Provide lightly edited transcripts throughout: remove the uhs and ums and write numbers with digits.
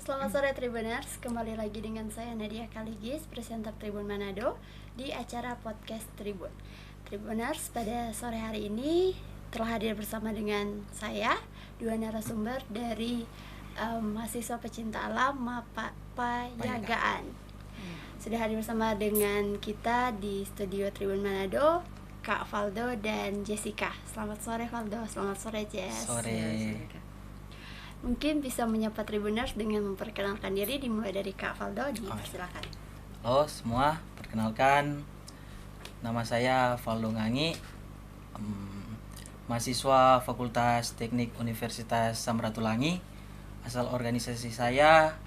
Selamat sore Tribuners, kembali lagi dengan saya Nadia Kaligis, presenter Tribun Manado di acara podcast Tribun. Tribuners, pada sore hari ini telah hadir bersama dengan saya, dua narasumber dari mahasiswa pecinta alam Mapa Payagaan. Sudah hadir bersama dengan kita di studio Tribun Manado, Kak Valdo dan Jessica. Selamat sore Valdo, selamat sore Jess. Sore. Mungkin bisa menyapa Tribuners dengan memperkenalkan diri, dimulai dari Kak Valdo, dipersilakan. Halo semua, perkenalkan nama saya Valdo Ngangi, mahasiswa Fakultas Teknik Universitas Samratulangi. Asal organisasi saya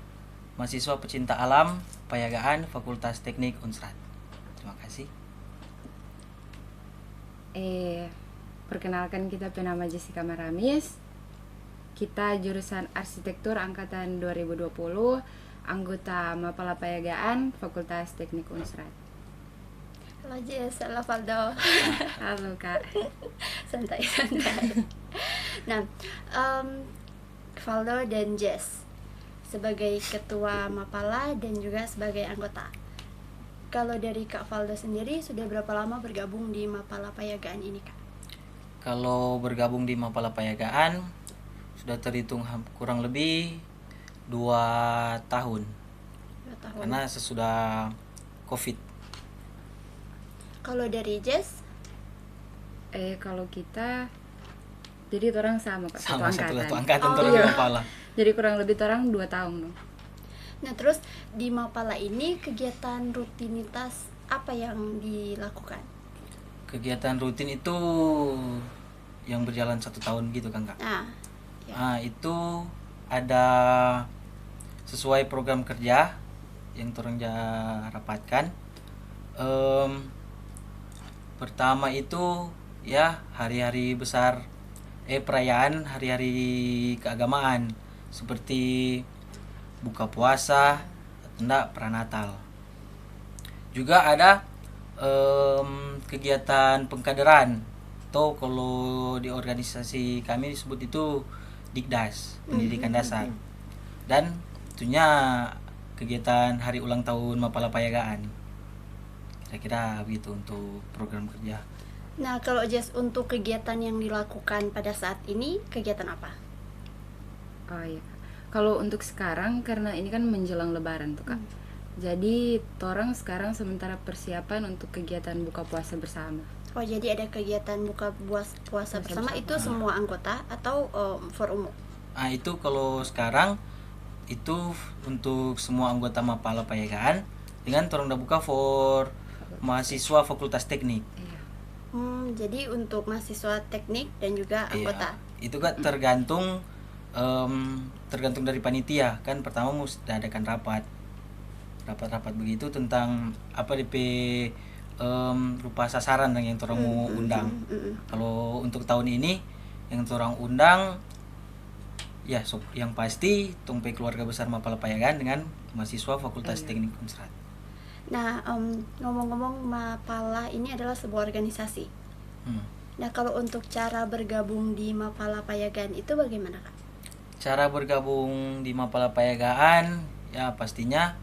mahasiswa pecinta alam Payagaan Fakultas Teknik Unsrat. Terima kasih. Perkenalkan, kita bernama Jessica Maramis. Kita jurusan Arsitektur angkatan 2020, anggota Mapala Payagaan Fakultas Teknik Unsrat. Halo Jess, halo Valdo. Halo Kak. Santai. Nah, Valdo dan Jess sebagai ketua Mapala dan juga sebagai anggota. Kalau dari Kak Valdo sendiri, sudah berapa lama bergabung di Mapala Payagaan ini, Kak? Kalau bergabung di Mapala Payagaan sudah terhitung kurang lebih 2 tahun. 2 tahun. Karena sesudah COVID. Kalau dari Jess? Kalau kita, jadi orang sama Kak, Sama satu angkatan. angkatan terus iya. di Mapala. Jadi kurang lebih orang 2 tahun dong. Nah, terus di Mapala ini kegiatan rutinitas apa yang dilakukan? Kegiatan rutin itu yang berjalan 1 tahun gitu kan Kak. Itu ada sesuai program kerja yang orang rapatkan. Pertama itu ya hari-hari besar, perayaan hari-hari keagamaan seperti buka puasa, enggak pranatal. Juga ada kegiatan pengkaderan atau kalau di organisasi kami disebut itu Dikdas, pendidikan dasar. Dan tentunya kegiatan hari ulang tahun Mapala Payagaan. Kira-kira begitu untuk program kerja. Nah, kalau Jess, untuk kegiatan yang dilakukan pada saat ini, kegiatan apa? Oh iya. Kalau untuk sekarang, karena ini kan menjelang Lebaran tuh Kak. Jadi orang sekarang sementara persiapan untuk kegiatan buka puasa bersama. Oh, jadi ada kegiatan buka puasa bersama itu semua anggota atau for umum? Itu kalau sekarang itu untuk semua anggota Mapala Payagaan dengan orang udah buka for mahasiswa Fakultas Teknik. Jadi untuk mahasiswa teknik dan juga anggota. Itu kan tergantung dari panitia. Kan pertama mesti adakan rapat begitu tentang apa DP rupa sasaran yang orang mau undang. Kalau untuk tahun ini yang orang undang ya yang pasti tumpai keluarga besar Mapala Payagaan dengan mahasiswa Fakultas Teknik Unsrat. Nah, ngomong-ngomong, Mapala ini adalah sebuah organisasi. Nah, kalau untuk cara bergabung di Mapala Payagaan itu bagaimana, Kak? Cara bergabung di Mapala Payagaan ya pastinya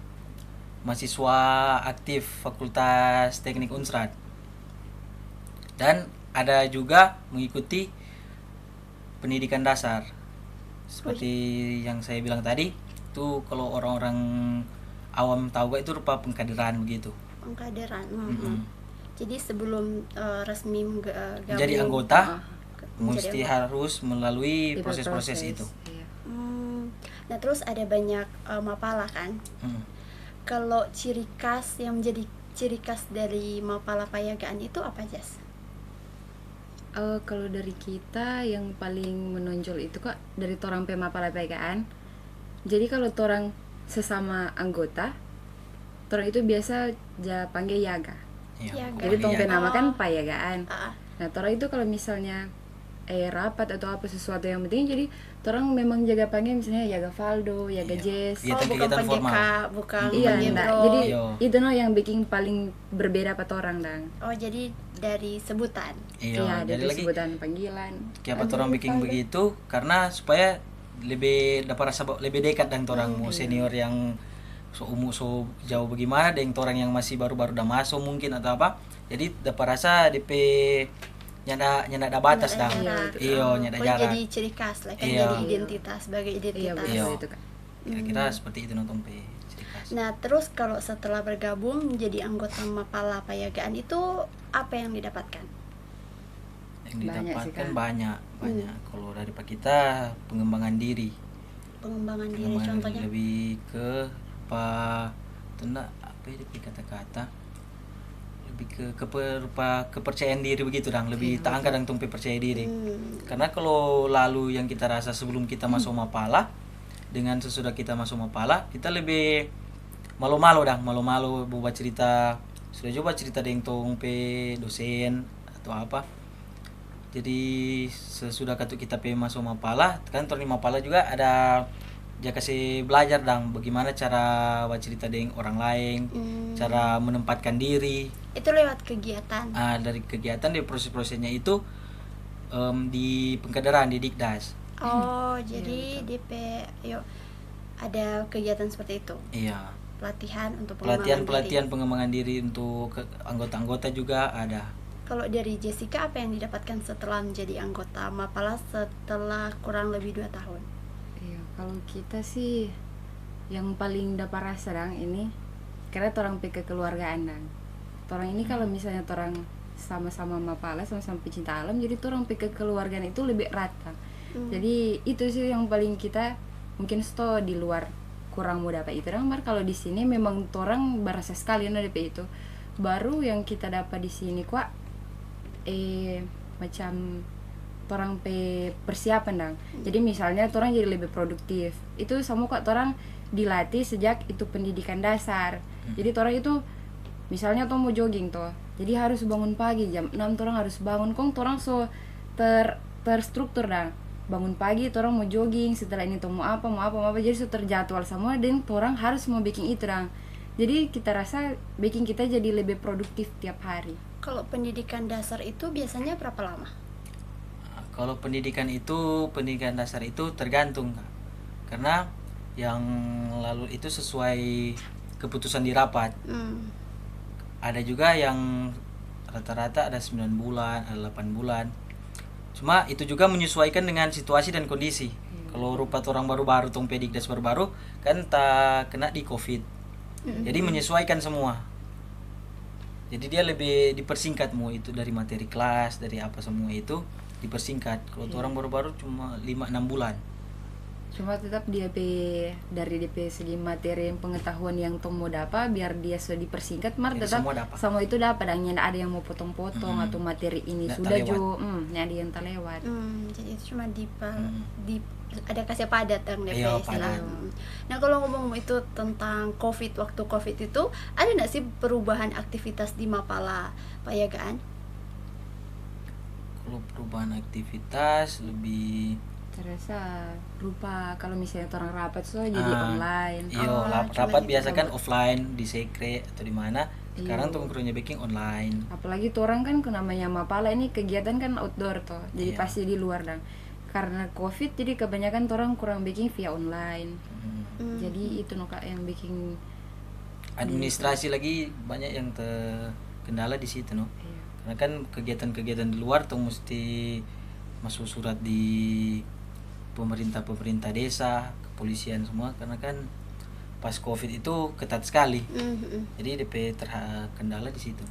mahasiswa aktif Fakultas Teknik Unsrat. Dan ada juga mengikuti pendidikan dasar. Seperti yang saya bilang tadi, itu kalau orang-orang awam tahu gak itu rupa pengkaderan begitu. Pengkaderan. Jadi sebelum resmi gabung jadi anggota mesti harus melalui proses-proses itu. Nah, terus ada banyak Mapala kan? Kalau ciri khas yang menjadi ciri khas dari Mapala Payagaan itu apa, Jess? Kalau dari kita yang paling menonjol itu Kak, dari torang Mapala Payagaan. Jadi kalau torang sesama anggota, torang itu biasa panggil Yaga. Yaga. Jadi tong Yaga. nama kan Payagaan. Ah. Nah, torang itu kalau misalnya rapat atau apa sesuatu yang penting, jadi orang memang jaga panggil misalnya Yaga Valdo, Yaga Jess. Iya. Bukan Kegiatan Pak formal. JK, bukan Iya, Pak enggak. Jebro. Jadi Iya. itu yang bikin paling berbeda apa orang dang. Oh, jadi dari sebutan. Iya, Jadi dari lagi sebutan panggilan. kenapa orang bikin begitu karena supaya lebih dapat rasa lebih dekat dengan orang mau senior yang so umur so jauh bagaimana dengan orang yang masih baru-baru udah masuk mungkin atau apa. Jadi dapat rasa DP nyada ada batas dah. Iyo nyada jarak. Jadi ciri khas lah kan, Iya. jadi identitas sebagai Iya identitas. betul Iya. itu Kak. Kira-kira seperti itu nonton pe ciri khas. Nah, terus kalau setelah bergabung menjadi anggota Mapala Payagaan itu apa yang didapatkan? Yang Banyak sih, didapatkan Kak. banyak. Kalau dari Pak kita pengembangan diri. Pengembangan diri Pengembangan contohnya. lebih ke apa ya DP kata-kata lebih rupa kepercayaan diri begitu dong, lebih tak angkat dong tumpe percaya diri. Karena kalau lalu yang kita rasa sebelum kita masuk Mapala dengan sesudah kita masuk Mapala kita lebih malu-malu buat cerita, sudah coba cerita dengan tumpe dosen atau apa. Jadi sesudah kita masuk Mapala kan di Mapala juga ada dia kasih belajar dong bagaimana cara bercerita dengan orang lain, cara menempatkan diri. Itu lewat kegiatan. Dari kegiatan di proses-prosesnya itu di Pengkaderan di Dikdas. Oh, jadi DP yuk ada kegiatan seperti itu. Iya. Pelatihan untuk pengembangan Pelatihan diri. pengembangan diri untuk anggota-anggota juga ada. Kalau dari Jessica apa yang didapatkan setelah menjadi anggota Mapala setelah kurang lebih 2 tahun? Iya, kalau kita sih yang paling dapat rasa dang ini karena orang kekeluargaan dang. Orang ini kalau misalnya orang sama-sama Mapala, sama-sama pecinta alam, jadi orang kekeluargaan itu lebih erat Kang. Jadi itu sih yang paling kita mungkin di luar kurang mau dapat itu dang. Kalau di sini memang orang berasa sekali DP itu. Baru yang kita dapat di sini kok macam orang persiapan dang. Jadi misalnya orang jadi lebih produktif. Itu semua kok orang dilatih sejak itu pendidikan dasar. Jadi orang itu misalnya mau jogging jadi harus bangun pagi jam 6 orang harus bangun orang so terstruktur dang. Bangun pagi orang mau jogging, setelah ini mau apa jadi so terjadwal semua dan orang harus mau bikin itu dang. Jadi kita rasa bikin kita jadi lebih produktif tiap hari. Kalau pendidikan dasar itu biasanya berapa lama? Kalau pendidikan dasar itu tergantung Kak. Karena yang lalu itu sesuai keputusan di rapat. Ada juga yang rata-rata ada 9 bulan, ada 8 bulan. Cuma itu juga menyesuaikan dengan situasi dan kondisi. Kalau rupa orang baru-baru Dikdas baru-baru kan tak kena di Covid. Jadi menyesuaikan semua. Jadi dia lebih dipersingkat mau itu dari materi kelas, dari apa semua itu dipersingkat. Kalau orang baru-baru cuma 5-6 bulan. Cuma tetap dia dari DP segi materi pengetahuan yang mau dapat biar dia sudah dipersingkat tetap semua itu dapat dan ada yang mau potong-potong atau materi ini nggak sudah terlewat. ada yang terlewat. Jadi itu cuma ada kasih padat yang DP Iya, istilah. padat. Nah, kalau ngomong itu tentang waktu Covid itu ada nggak sih perubahan aktivitas di Mapala Payagaan? Kalau perubahan aktivitas lebih Terasa rupa kalau misalnya orang rapat jadi online. Oh, rapat cuma biasa gitu. kan offline di sekre atau di mana. Sekarang Iya. tongkrongnya baking online. Apalagi orang kan namanya Mapala ini kegiatan kan outdoor jadi Iya. pasti di luar dong. Karena Covid jadi kebanyakan orang kurang bikin via online. Jadi itu Kak yang bikin Administrasi lagi banyak yang terkendala di situ Iya. Karena kan kegiatan-kegiatan di luar tuh mesti masuk surat di pemerintah desa, kepolisian semua karena kan pas Covid itu ketat sekali. Jadi DP terkendala di situ.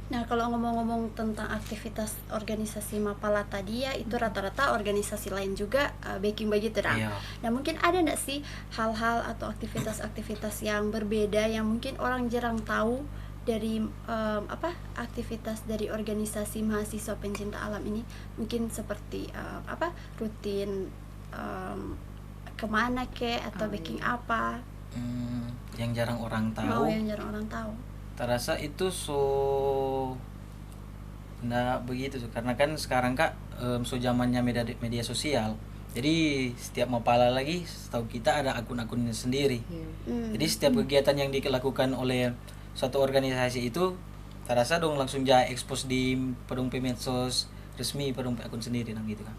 Nah, kalau ngomong-ngomong tentang aktivitas organisasi Mapala tadi ya, itu rata-rata organisasi lain juga backing begitu dah. Iya. Nah, mungkin ada nggak sih hal-hal atau aktivitas-aktivitas yang berbeda yang mungkin orang jarang tahu dari aktivitas dari organisasi mahasiswa pencinta alam ini? Mungkin seperti rutin kemana atau baking apa? Yang jarang orang tahu. Yang jarang orang tahu. Terasa itu nggak begitu karena kan sekarang Kak zamannya media sosial. Jadi setiap Mapala lagi setahu kita ada akun-akunnya sendiri. Jadi setiap kegiatan yang dilakukan oleh suatu organisasi itu terasa dong langsung expose di pedung medsos resmi pedung akun sendiri gitu kan.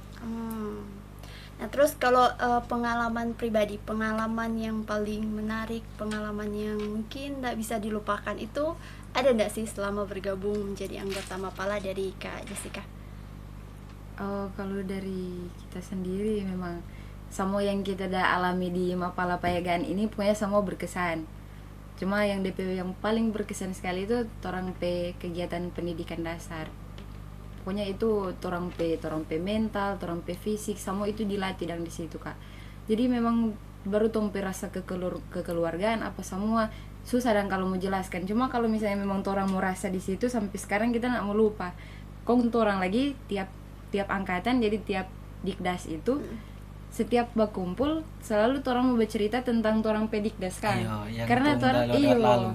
Nah terus kalau pengalaman pribadi, pengalaman yang paling menarik, pengalaman yang mungkin tidak bisa dilupakan itu ada nggak sih selama bergabung menjadi anggota Mapala dari Kak Jessica? Oh, kalau dari kita sendiri memang semua yang kita dah alami di Mapala Payagan ini pokoknya semua berkesan. Cuma yang DP yang paling berkesan sekali itu torang pe kegiatan pendidikan dasar. Pokoknya itu torang pe mental, torang pe fisik, semua itu dilatih dan di situ Kak. Jadi memang baru tong pe rasa kekeluargaan apa semua susah dan kalau mau jelaskan. Cuma kalau misalnya memang torang mau rasa di situ sampai sekarang kita nggak mau lupa. Kong torang lagi tiap angkatan, jadi tiap dikdas itu setiap berkumpul selalu torang mau bercerita tentang torang pedikdas kan. Iya, yang Karena tong torang dah lewat lalu.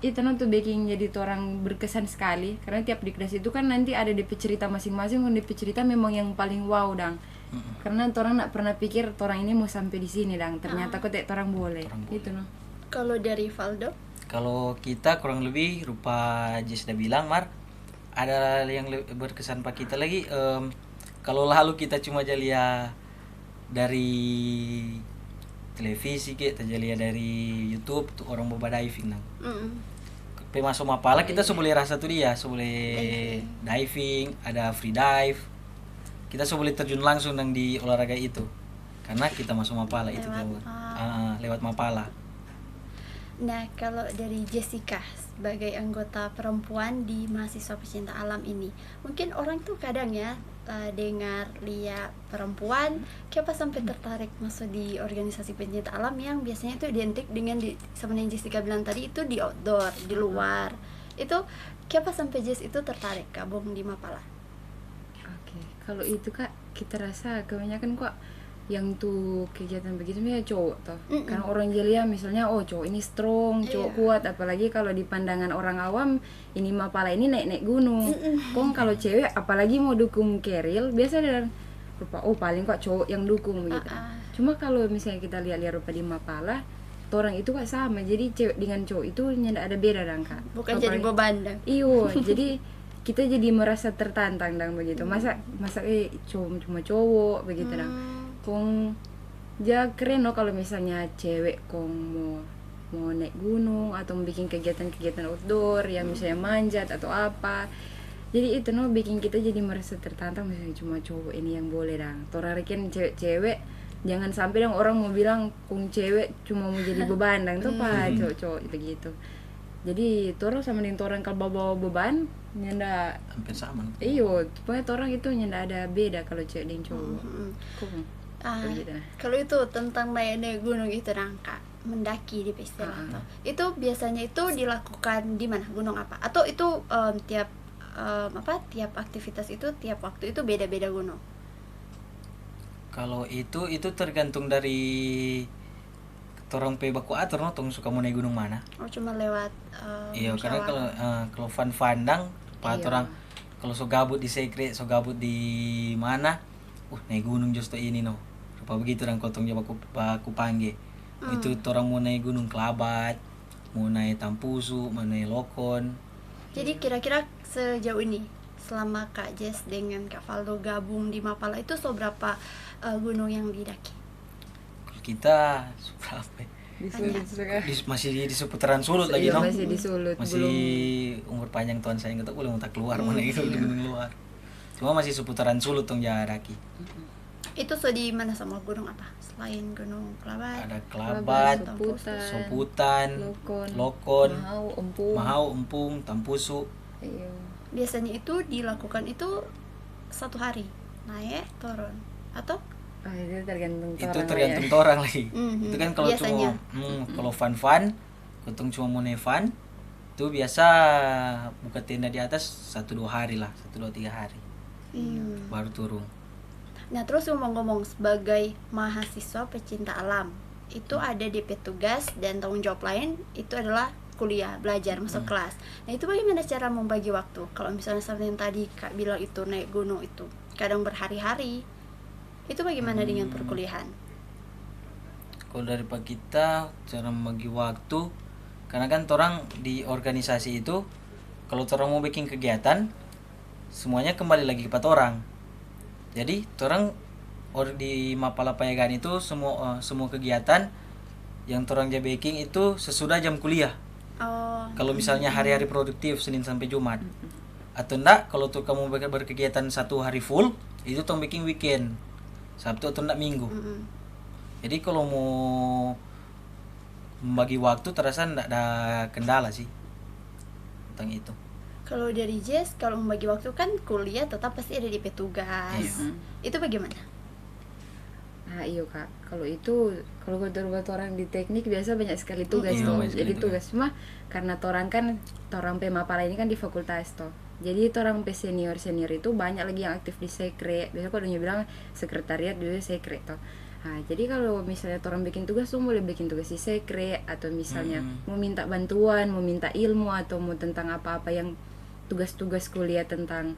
itu tuh baking jadi torang berkesan sekali karena tiap dikdas itu kan nanti ada DP cerita masing-masing, dan DP cerita memang yang paling wow dang. Karena torang nak pernah pikir torang ini mau sampai di sini dang, ternyata kok torang boleh. Itu no. Kalau dari Valdo? Kalau kita kurang lebih rupa Jess dah bilang Mar, ada yang berkesan pak kita lagi, kalau lalu kita cuma jalia dari televisi kita jalia dari YouTube tuh orang boba diving nang. Pe masuk Mapala kita boleh rasa tuh dia, boleh diving, ada free dive. Kita boleh terjun langsung nang di olahraga itu. Karena kita masuk Mapala itu lewat Mapala. Nah, kalau dari Jessica sebagai anggota perempuan di mahasiswa pecinta alam ini, mungkin orang tuh kadang ya dengar lihat perempuan, kenapa sampai tertarik masuk di organisasi pencinta alam yang biasanya itu identik dengan seperti yang Jessica bilang tadi itu di outdoor, di luar. Itu kenapa sampai Jess itu tertarik gabung di Mapala? Oke, kalau itu Kak kita rasa kebanyakan kok yang tuh kegiatan begitu ya cowok toh. Karena orang jelia misalnya cowok ini strong, cowok kuat, apalagi kalau di pandangan orang awam ini Mapala ini naik gunung. Kong kalau cewek apalagi mau dukung keril biasa dan rupa paling kok cowok yang dukung begitu. Cuma kalau misalnya kita lihat rupa di Mapala orang itu kok sama, jadi cewek dengan cowok itu nggak ada beda dang Kak. Bukan apalagi, jadi beban dang. Iyo, jadi kita jadi merasa tertantang dang begitu. Masa cuma cowok begitu dang. Kong keren loh kalau misalnya cewek kong mau naik gunung atau bikin kegiatan-kegiatan outdoor yang misalnya manjat atau apa. Jadi itu bikin kita jadi merasa tertantang, misalnya cuma cowok ini yang boleh dang. Torarikin cewek-cewek jangan sampai dong orang mau bilang kong cewek cuma mau jadi beban dang tuh pak cowok itu gitu. Jadi torang sama dengan torang kalau bawa beban nyanda hampir sama. Iyo, pokoknya torang itu nyanda ada beda kalau cewek dan cowok. Kalau itu tentang naik gunung itu Kak, mendaki di istilah itu biasanya itu dilakukan di mana, gunung apa? Atau itu tiap aktivitas itu tiap waktu itu beda-beda gunung? Kalau itu tergantung dari torong pe baku atur tong suka mau naik gunung mana. Cuma lewat iya, karena kalau fun dang pak orang kalau so gabut di sekre, so gabut di mana naik gunung justru ini rupa begitu dan kotong jawab baku pangge. Itu orang mau naik gunung Kelabat, mau naik Tampusu, mau naik Lokon. Jadi kira-kira sejauh ini selama Kak Jess dengan Kak Valdo gabung di Mapala itu berapa gunung yang didaki? Kalau kita berapa? Masih di seputaran Sulut lagi masih di Sulut, masih belum. Umur panjang Tuhan saya nggak tahu boleh tak keluar mana itu di gunung luar. Cuma masih seputaran Sulut tong daki. Itu di mana sama gunung apa? Selain gunung Kelabat? Ada Kelabat, Soputan, Lokon, Mahau, Empung, Tampusu. Iya. Biasanya itu dilakukan itu satu hari naik turun atau? Itu tergantung orang lagi. Itu kan kalau biasanya. Cuma kalau fun, kutong cuma mau fun, itu biasa buka tenda di atas 1-2 hari lah, 1-2-3 hari. Baru turun. Nah terus ngomong-ngomong sebagai mahasiswa pecinta alam itu ada DP tugas dan tanggung jawab lain itu adalah kuliah, belajar, masuk kelas. Nah itu bagaimana cara membagi waktu? Kalau misalnya seperti yang tadi Kak bilang itu naik gunung itu kadang berhari-hari, itu bagaimana dengan perkuliahan? Kalau dari Pak kita cara membagi waktu, karena kan orang di organisasi itu kalau orang mau bikin kegiatan semuanya kembali lagi kepada orang. Jadi orang di Mapala Payagan itu semua kegiatan yang torang baking itu sesudah jam kuliah. Oh. Kalau misalnya hari-hari produktif Senin sampai Jumat. Atau enggak kalau tuh kamu berkegiatan satu hari full, itu tong baking weekend. Sabtu atau enggak Minggu. Jadi kalau mau membagi waktu terasa enggak ada kendala sih tentang itu. Kalau dari Jess, kalau membagi waktu kan kuliah tetap pasti ada DP tugas. Iya. Itu bagaimana? Nah iya kak, kalau buat orang di teknik biasa banyak sekali tugas Iya, tuh. banyak sekali Jadi tugas. tugas cuma karena torang pe Mapala ini kan di fakultas toh. Jadi torang pe senior itu banyak lagi yang aktif di sekre. Biasanya kalau dia bilang sekretariat juga sekre toh. Nah, jadi kalau misalnya orang bikin tugas tuh boleh bikin tugas di sekre atau misalnya mau minta bantuan, mau minta ilmu atau mau tentang apa-apa yang tugas-tugas kuliah tentang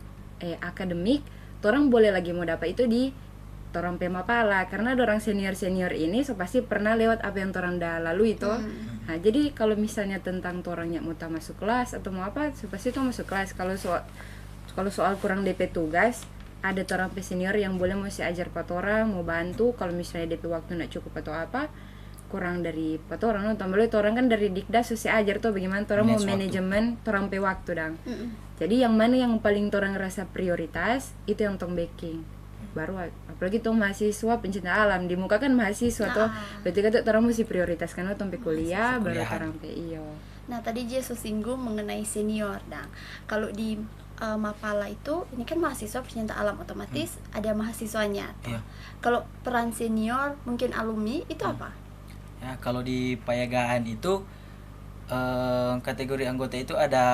akademik, orang boleh lagi mau dapat itu di orang pe Mapala karena orang senior ini so pasti pernah lewat apa yang orang dah lalui itu. Nah, jadi kalau misalnya tentang orangnya mau masuk kelas atau mau apa, so pasti tuh masuk kelas. Kalau soal kurang DP tugas, ada orang pe senior yang boleh mau ajar orang, mau bantu kalau misalnya DP waktu nggak cukup atau apa kurang dari orang nonton boleh orang kan dari Dikdas so ajar tuh bagaimana orang mau manajemen orang pe waktu dang. Jadi yang mana yang paling orang rasa prioritas itu yang tong baking. Baru apalagi tuh mahasiswa pencinta alam di muka kan mahasiswa tuh berarti kan tuh orang mesti prioritaskan tuh pe kuliah baru orang pe iyo. Nah tadi Jess singgung mengenai senior dang. Kalau di Mapala itu ini kan mahasiswa pencinta alam otomatis ada mahasiswanya. Iya. Kalau peran senior mungkin alumni itu apa? Ya, kalau di Payagaan itu kategori anggota itu ada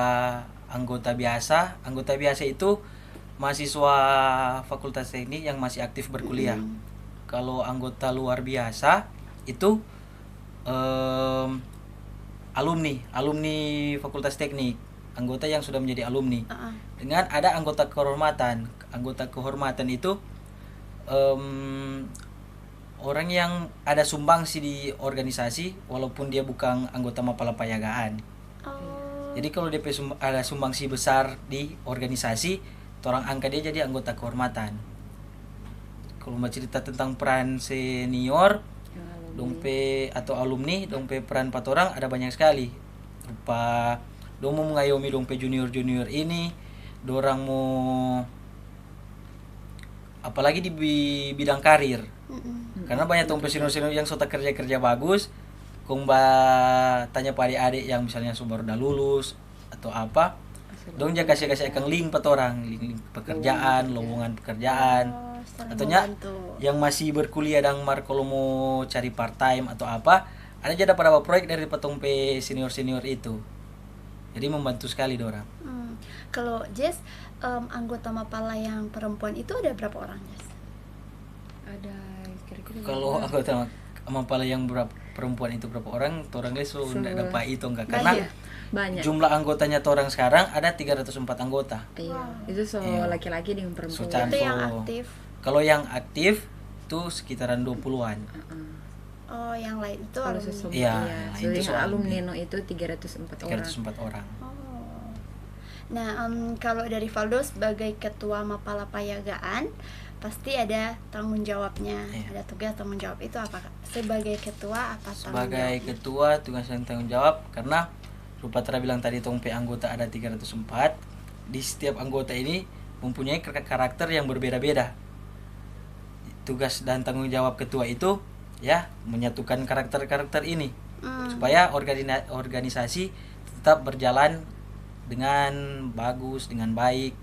anggota biasa. Anggota biasa itu mahasiswa Fakultas Teknik yang masih aktif berkuliah. Kalau anggota luar biasa itu alumni Fakultas Teknik, anggota yang sudah menjadi alumni. Dengan ada anggota kehormatan. Anggota kehormatan itu orang yang ada sumbangsi di organisasi walaupun dia bukan anggota Mapala Payagaan. Jadi kalau DP ada sumbangsi besar di organisasi, orang angkat dia jadi anggota kehormatan. Kalau mau cerita tentang peran senior, dompe atau alumni, dompe peran orang ada banyak sekali. Rupa dong mau mengayomi dompe junior ini, dorang mau apalagi di bidang karir. Karena banyak dompe senior yang sudah kerja bagus, kumba tanya pada adik yang misalnya baru udah lulus atau apa, dong jangan kasih akan link link pekerjaan, lowongan pekerjaan, atau yang masih berkuliah dan kalau mau cari part time atau apa, ada jadi pada proyek dari petong pe senior itu, jadi membantu sekali dorang. Kalau Jess anggota Mapala yang perempuan itu ada berapa orang Jess? Ada kira-kira kalau anggota Mapala yang perempuan itu berapa orang? Orangnya sudah dapat itu enggak karena banyak. Jumlah anggotanya orang sekarang ada 304 anggota. Iya, itu laki-laki dengan perempuan. Itu yang aktif. Kalau yang aktif itu sekitaran 20-an. Oh, yang lain itu kalau alumni. Iya, itu alumni itu 304 orang. Oh. Nah, kalau dari Valdo sebagai ketua Mapala Payagaan pasti ada tanggung jawabnya. Ada tugas tanggung jawab itu apa Kak? Sebagai ketua apa tanggung jawab? Sebagai ketua tugas dan tanggung jawab karena Rupatra bilang tadi tongpe anggota ada 304. Di setiap anggota ini mempunyai karakter yang berbeda-beda. Tugas dan tanggung jawab ketua itu ya menyatukan karakter-karakter ini supaya organisasi tetap berjalan dengan bagus, dengan baik.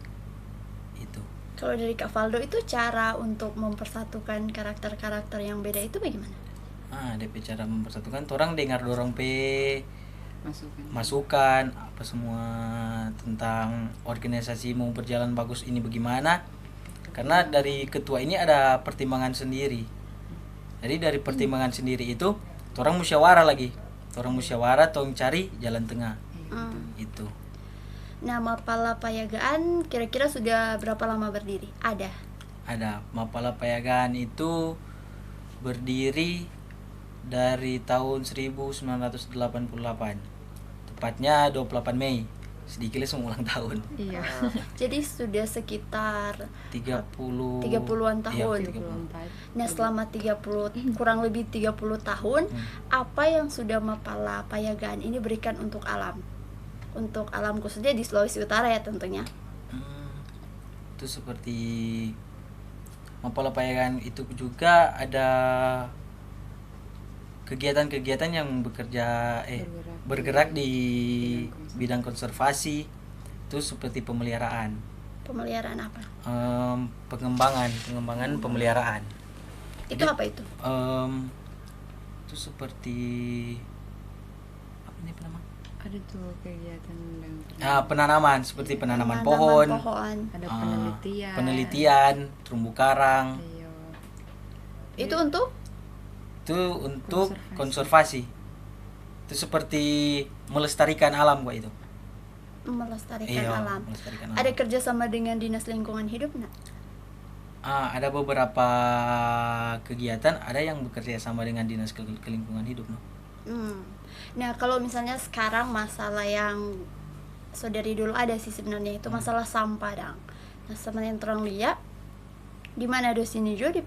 Itu. Kalau dari Kak Valdo itu cara untuk mempersatukan karakter-karakter yang beda itu bagaimana? DP cara mempersatukan orang dengar dorong pe masukan apa semua tentang organisasi mau berjalan bagus ini bagaimana, karena dari ketua ini ada pertimbangan sendiri. Jadi dari pertimbangan sendiri itu orang musyawarah tong cari jalan tengah. Itu. Nah, Mapala Payagaan kira-kira sudah berapa lama berdiri? Ada Mapala Payagaan itu berdiri dari tahun 1988, tepatnya 28 Mei sedikit semua ulang tahun. Iya. Jadi sudah sekitar 30-an tahun. 34. Nah, selama 30 kurang lebih 30 tahun, apa yang sudah Mapala Payagaan ini berikan untuk alam? Untuk alam khususnya di Sulawesi Utara ya tentunya. Itu seperti Mapala Payagaan itu juga ada kegiatan-kegiatan yang bergerak di bidang konservasi. Itu seperti pemeliharaan. Pemeliharaan apa? Pengembangan pemeliharaan. Itu Jadi, apa itu? Itu seperti apa ini nama? Ada tuh kegiatan Penanaman, seperti penanaman Penanaman pohon. ada penelitian, terumbu karang. Iya. Itu untuk konservasi. Itu seperti melestarikan alam itu. melestarikan alam. Melestarikan Ada kerjasama dengan Dinas Lingkungan Hidup nggak? Ada beberapa kegiatan, ada yang bekerja sama dengan Dinas Lingkungan Hidup. Nah, kalau misalnya sekarang masalah yang dari dulu ada sih sebenarnya itu masalah sampah dong. Nah, sama yang terang lihat di mana ada sini juga di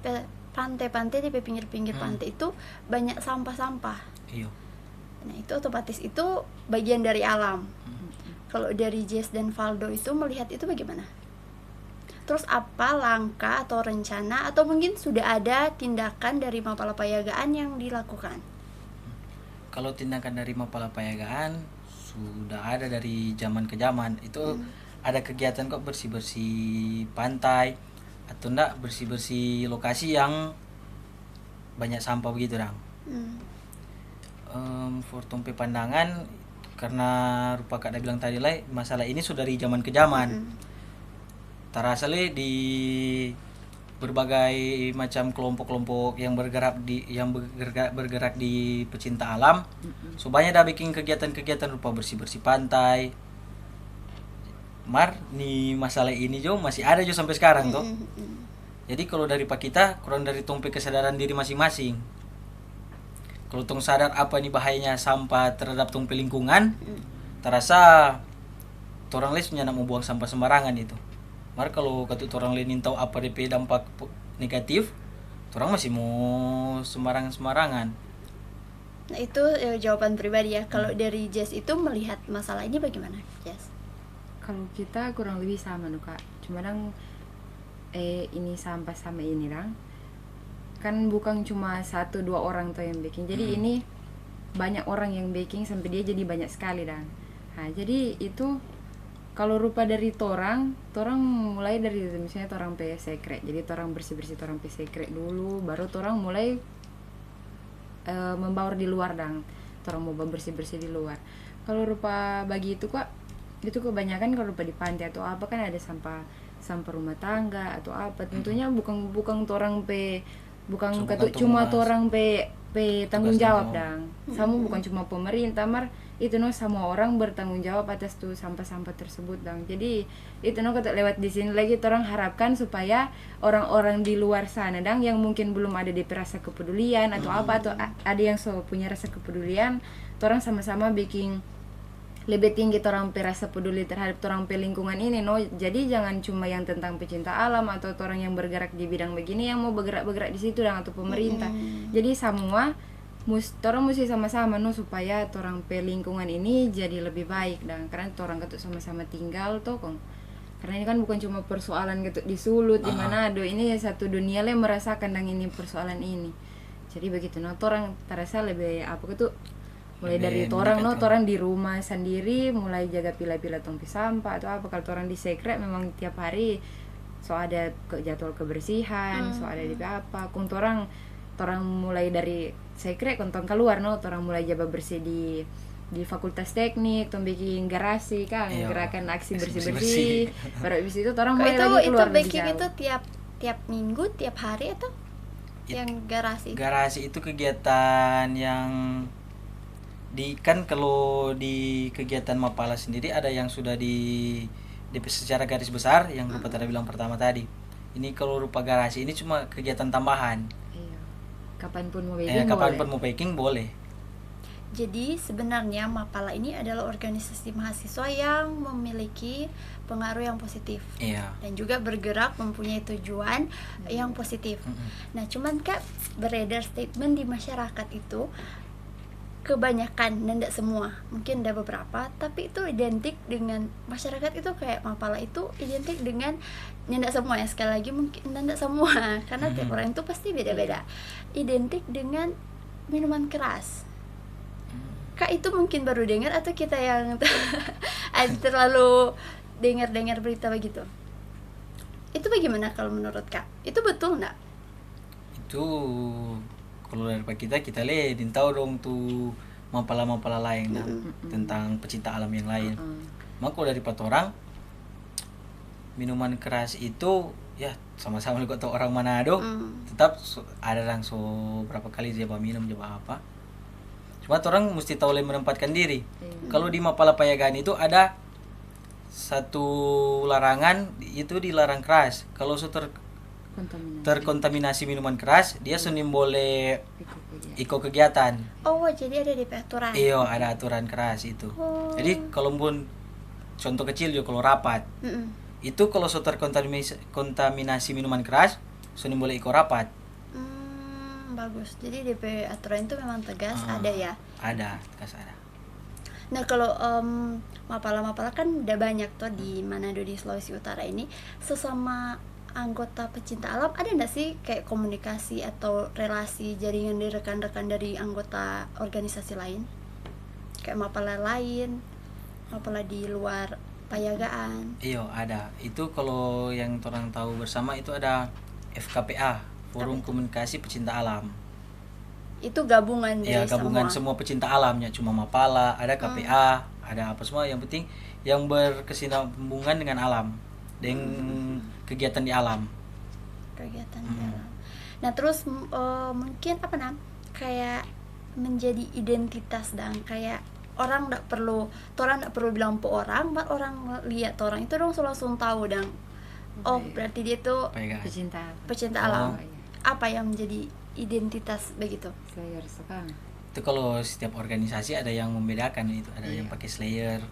pantai-pantai, di pinggir-pinggir pantai itu banyak sampah-sampah. Iya. Nah, itu otomatis itu bagian dari alam. Kalau dari Jess dan Valdo itu melihat itu bagaimana? Terus apa langkah atau rencana atau mungkin sudah ada tindakan dari Mapala Payagaan yang dilakukan? Kalau tindakan dari Mapala Payagaan sudah ada dari zaman ke zaman. Itu ada kegiatan kok bersih-bersih pantai atau enggak bersih-bersih lokasi yang banyak sampah begitu, Dang. Fortompe pandangan karena rupa Kak Dah bilang tadi lah masalah ini sudah dari zaman ke zaman. Terasa di berbagai macam kelompok-kelompok yang bergerak di pecinta alam. So banyak dah bikin kegiatan-kegiatan rupa bersih-bersih pantai. Nih masalah ini jo masih ada jo sampai sekarang toh. Jadi kalau dari Pak kita kurang dari tumpe kesadaran diri masing-masing. Kalau tong sadar apa nih bahayanya sampah terhadap tumpe lingkungan, terasa orang lain punya mau buang sampah sembarangan itu. Mar kalau katut orang lain tahu apa DP dampak negatif, orang masih mau sembarangan. Nah, itu jawaban pribadi ya. Kalau dari Jess itu melihat masalah ini bagaimana, Jess? Kalau kita kurang lebih sama loh Kak. Cuma ini sampah sama ini kan bukan cuma 1-2 orang tuh yang baking. Jadi ini banyak orang yang baking sampai dia jadi banyak sekali Nah, jadi itu kalau rupa dari torang mulai dari misalnya torang pe sekret. Jadi torang bersih-bersih torang pe sekret dulu, baru torang mulai membaur di luar torang mau bersih-bersih di luar. Kalau rupa bagi itu Kak, itu kebanyakan kalau rupa di pantai atau apa kan ada sampah rumah tangga atau apa. Tentunya bukan torang pe cuma torang pe tanggung jawab sama bukan cuma pemerintah itu semua orang bertanggung jawab atas tuh sampah-sampah tersebut jadi itu kata lewat di sini lagi orang harapkan supaya orang-orang di luar sana yang mungkin belum ada di rasa kepedulian atau apa atau ada yang punya rasa kepedulian orang sama-sama bikin lebih tinggi orang rasa peduli terhadap orang lingkungan ini jadi jangan cuma yang tentang pecinta alam atau orang yang bergerak di bidang begini yang mau bergerak di situ atau pemerintah. Jadi semua orang mesti sama-sama supaya orang lingkungan ini jadi lebih baik karena orang ketuk sama-sama tinggal karena ini kan bukan cuma persoalan ketuk di Sulut di Manado, ini satu dunia yang merasakan ini persoalan ini. Jadi begitu orang terasa lebih apa ketuk mulai dari orang di rumah sendiri mulai jaga pila-pila tongpi sampah atau apa. Kalau orang di sekret memang tiap hari ada jadwal kebersihan, ada di apa. Kung orang mulai dari sekret kontong keluar orang mulai jaga bersih di Fakultas Teknik, tong bikin garasi kan, gerakan aksi bersih-bersih. Baru habis itu orang mulai lagi keluar itu baking itu tiap minggu, tiap hari atau yang garasi? Garasi itu kegiatan yang kan kalau di kegiatan Mapala sendiri ada yang sudah di secara garis besar yang rupa tadi bilang pertama tadi. Ini kalau rupa garasi ini cuma kegiatan tambahan. Kapanpun mau baking boleh. Kapanpun mau baking boleh. Jadi sebenarnya Mapala ini adalah organisasi mahasiswa yang memiliki pengaruh yang positif Iya. dan juga bergerak mempunyai tujuan yang positif. Nah, cuman Kak, beredar statement di masyarakat itu kebanyakan, dan tidak semua, mungkin ada beberapa, tapi itu identik dengan masyarakat itu kayak Mapala itu identik dengan tidak semua ya, sekali lagi mungkin tidak semua karena tiap orang itu pasti beda-beda, identik dengan minuman keras. Kak, itu mungkin baru dengar atau kita yang terlalu dengar berita begitu? Itu bagaimana kalau menurut Kak? Itu betul nggak? Itu kalau dari kita lihat tahu dong tuh mapala lain nah, tentang pecinta alam yang lain. Maka kalau dari orang minuman keras itu ya sama-sama juga tuh orang Manado, tetap ada orang berapa kali dia minum coba apa. Cuma orang mesti tahu menempatkan diri. Kalau di Mapala Payagan itu ada satu larangan, itu dilarang keras. Kalau terkontaminasi minuman keras, dia senin boleh ikut kegiatan. Oh, jadi ada di aturan. Iya, ada aturan keras itu. Jadi kalau pun contoh kecil juga kalau rapat, itu kalau terkontaminasi minuman keras, senin boleh ikut rapat. Bagus. Jadi DP aturan itu memang tegas, ada ya? Ada, tegas ada. Nah, kalau Mapala kan udah banyak tuh di Manado, di Sulawesi Utara ini. Sesama anggota pecinta alam ada nggak sih kayak komunikasi atau relasi jaringan dari rekan-rekan dari anggota organisasi lain? Kayak Mapala lain, Mapala di luar Payagaan. Iya, ada. Itu kalau yang orang tahu bersama itu ada FKPA, Forum Komunikasi Pecinta Alam. Itu gabungan dari gabungan semua pecinta alamnya, cuma Mapala, ada KPA, ada apa semua, yang penting yang berkesinambungan dengan alam dan kegiatan di alam. Kegiatan di alam. Nah, terus mungkin kayak menjadi identitas dan kayak orang nggak perlu bilang po orang lihat orang itu dong langsung tahu dan berarti dia tuh pecinta alam. Apa yang menjadi identitas begitu? Slayer sekarang. Itu kalau setiap organisasi ada yang membedakan itu, ada yang pakai Slayer.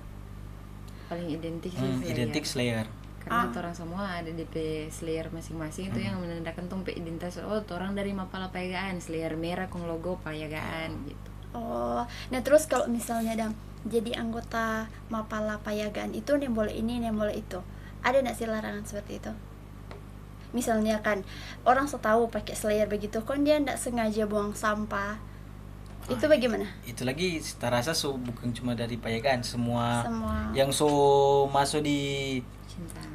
Paling identik sih Slayer. Identik Slayer. Karena orang semua ada DP Slayer masing-masing itu yang menandakan tuh identitas. Oh, orang dari Mapala Payagaan, Slayer merah kong logo Payagaan gitu. Oh, nah terus kalau misalnya jadi anggota Mapala Payagaan itu nih boleh ini, nih boleh itu. Ada nggak sih larangan seperti itu? Misalnya kan orang setahu pakai Slayer begitu, kan dia nggak sengaja buang sampah. Itu bagaimana? Itu lagi saya rasa bukan cuma dari Payagan, semua yang masuk di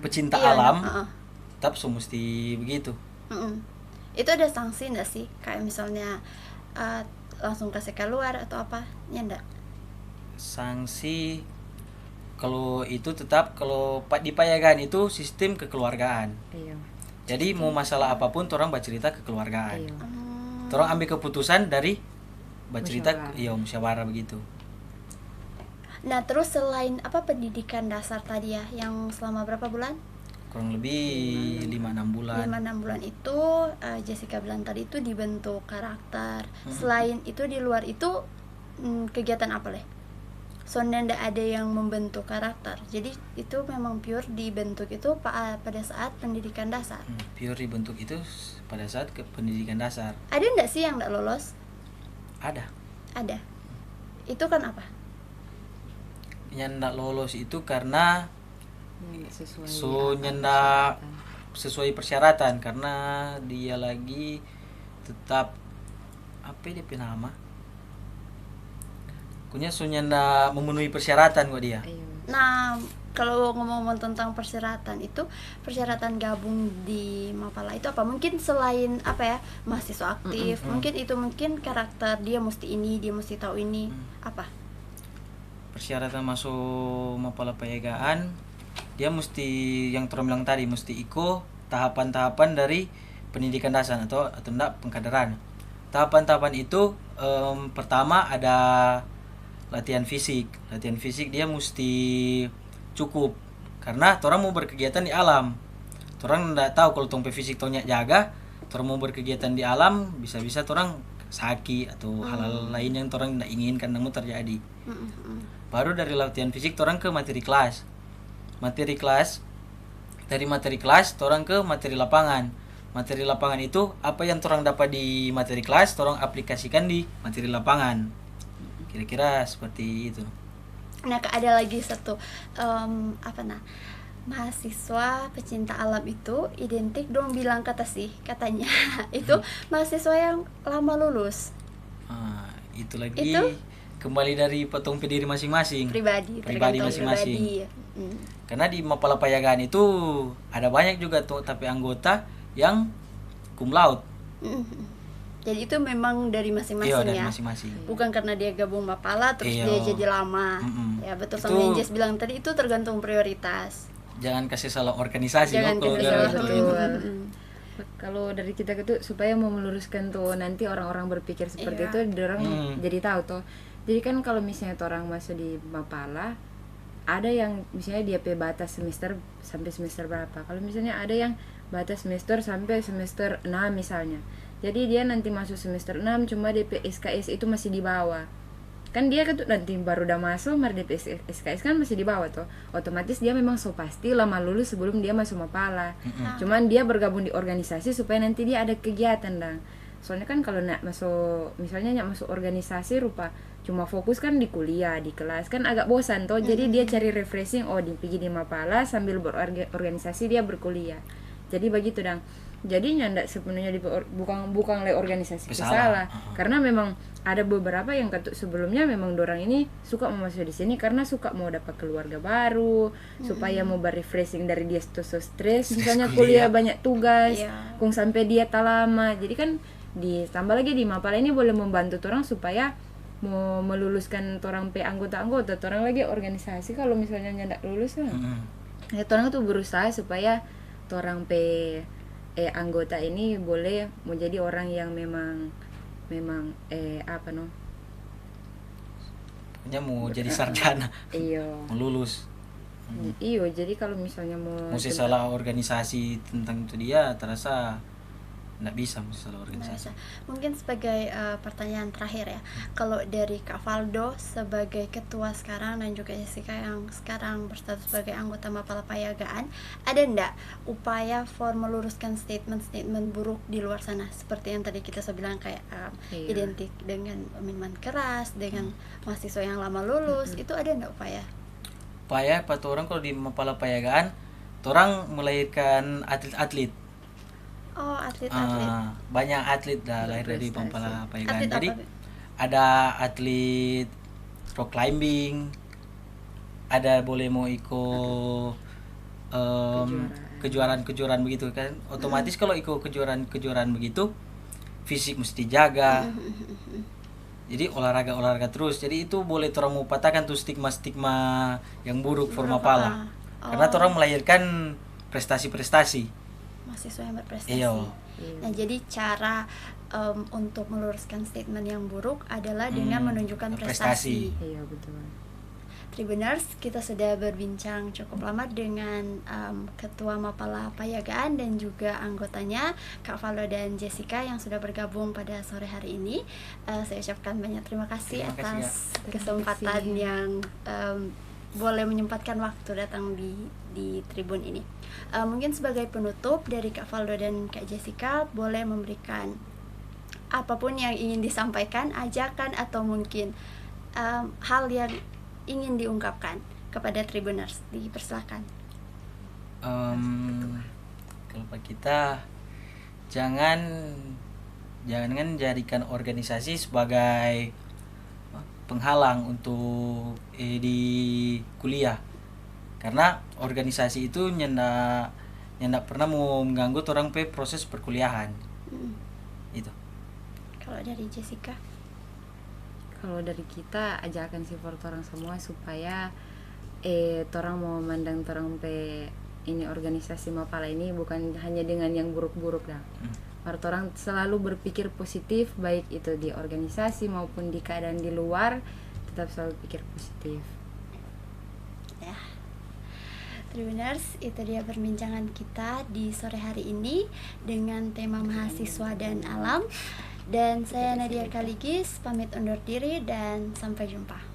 pecinta alam, tetap mesti begitu. Itu ada sanksi nggak sih? Kayak misalnya langsung kasih keluar atau apa? Ya enggak? Sanksi kalau itu tetap kalau di Payagan itu sistem kekeluargaan. Iya. Jadi mau masalah apapun orang bercerita kekeluargaan. Orang ambil keputusan dari bercerita musyawarah begitu. Nah, terus selain pendidikan dasar tadi ya yang selama berapa bulan? Kurang lebih 5-6 bulan. 5-6 bulan itu Jessica bilang tadi itu dibentuk karakter. Selain itu di luar itu kegiatan apa leh? Soalnya ndak ada yang membentuk karakter. Jadi itu memang pure dibentuk itu pada saat pendidikan dasar. Pure dibentuk itu pada saat pendidikan dasar. Ada ndak sih yang ndak lolos? Ada. Itu kan apa? Yang ndak lolos itu karena sesuai persyaratan karena dia lagi tetap dia nama punya sunyanda memenuhi persyaratan kok dia. Nah, kalau ngomong tentang persyaratan itu, persyaratan gabung di Mapala itu apa? Mungkin selain mahasiswa aktif, mungkin karakter dia mesti ini, dia mesti tahu ini, apa? Persyaratan masuk Mapala Payagaan, dia mesti yang Tom bilang tadi mesti ikut tahapan-tahapan dari pendidikan dasar atau enggak pengkaderan. Tahapan-tahapan itu pertama ada latihan fisik dia mesti cukup karena orang mau berkegiatan di alam, orang nggak tahu kalau tong fisik tongnya jaga, orang mau berkegiatan di alam bisa orang sakit atau hal-hal lain yang orang tidak inginkan namun terjadi. Baru dari latihan fisik orang ke materi kelas. Dari materi kelas orang ke materi lapangan. Materi lapangan itu apa yang orang dapat di materi kelas orang aplikasikan di materi lapangan. Kira-kira seperti itu. Nah, ada lagi satu mahasiswa pecinta alam itu identik dong bilang katanya itu mahasiswa yang lama lulus. Itu lagi kembali dari potong diri masing-masing. Pribadi masing-masing. Karena di Mapala Payagaan itu ada banyak juga tuh tapi anggota yang cum laude. Jadi itu memang dari masing-masing dari ya. Masing-masing. Bukan karena dia gabung Mapala terus dia jadi lama. Ya betul, sama yang Jess bilang tadi, itu tergantung prioritas. Jangan kasih salah organisasi. Kalau dari kita gitu supaya mau meluruskan tuh nanti orang-orang berpikir seperti itu, orang jadi tahu tuh. Jadi kan kalau misalnya orang masuk di Mapala, ada yang misalnya dia batas semester sampai semester berapa. Kalau misalnya ada yang batas semester sampai semester 6 misalnya. Jadi dia nanti masuk semester 6 cuma DP SKS itu masih di bawah. Kan dia kan nanti baru udah masuk, DP SKS kan masih di bawah tuh. Otomatis dia memang pasti lama lulus sebelum dia masuk Mapala. Cuman dia bergabung di organisasi supaya nanti dia ada kegiatan dong. Soalnya kan kalau nak masuk organisasi rupa cuma fokus kan di kuliah, di kelas kan agak bosan tuh. Jadi dia cari refreshing, pergi di Mapala sambil berorganisasi dia berkuliah. Jadi begitu dong. Jadi nyandak sepenuhnya bukan oleh organisasi salah. Karena memang ada beberapa yang sebelumnya memang dorang ini suka mau masuk di sini karena suka mau dapat keluarga baru, supaya mau berrefreshing dari dia stres misalnya kuliah banyak tugas, kung sampai dia tak lama. Jadi kan ditambah lagi di Mapala ini boleh membantu orang supaya mau meluluskan orang anggota-anggota orang lagi organisasi. Kalau misalnya nyandak lulus ya orang tuh berusaha supaya orang anggota ini boleh menjadi orang yang memang mau jadi sarjana. Mau lulus. Jadi kalau misalnya mau salah organisasi tentang itu dia terasa nggak bisa salah organisasi. Mungkin sebagai pertanyaan terakhir ya, kalau dari Kak Valdo sebagai ketua sekarang dan juga Jessica yang sekarang berstatus sebagai anggota Mapala Payagaan, ada enggak upaya for meluruskan statement-statement buruk di luar sana seperti yang tadi kita bilang kayak identik dengan minuman keras, dengan mahasiswa yang lama lulus, itu ada enggak upaya orang kalau di Mapala Payagaan orang melahirkan atlet-atlet. Atlet-atlet. Banyak atlet lahir dari Mapala Payagaan. Jadi ada atlet rock climbing, ada boleh mau ikut kejuaraan begitu kan. Otomatis kalau ikut kejuaraan begitu fisik mesti jaga. Jadi olahraga terus. Jadi itu boleh orang mau patahkan tuh stigma yang buruk for Mapala. Karena orang melahirkan prestasi-prestasi. Mahasiswa yang berprestasi. Nah, jadi cara untuk meluruskan statement yang buruk adalah dengan menunjukkan prestasi. Iya, betul. Tribuners, kita sudah berbincang cukup lama dengan Ketua Mapala Payagaan dan juga anggotanya Kak Valdo dan Jessica yang sudah bergabung pada sore hari ini. Saya ucapkan banyak terima kasih atas kesempatan yang boleh menyempatkan waktu datang di Tribun ini. Mungkin sebagai penutup dari Kak Valdo dan Kak Jessica boleh memberikan apapun yang ingin disampaikan, ajakan atau mungkin hal yang ingin diungkapkan kepada Tribuners. Dipersilakan. Kalau kita jangan jadikan organisasi sebagai penghalang untuk di kuliah, karena organisasi itu nyendak pernah mau mengganggu orang proses perkuliahan. Itu. Kalau dari Jessica? Kalau dari kita ajakan sih for orang semua supaya orang mau mandang orang ini organisasi Mapala ini bukan hanya dengan yang buruk-buruk dah. Orang selalu berpikir positif, baik itu di organisasi maupun di keadaan di luar, tetap selalu pikir positif. Ya, Tribuners, itu dia perbincangan kita di sore hari ini dengan tema mahasiswa dan alam. Dan saya Nadia Kaligis pamit undur diri dan sampai jumpa.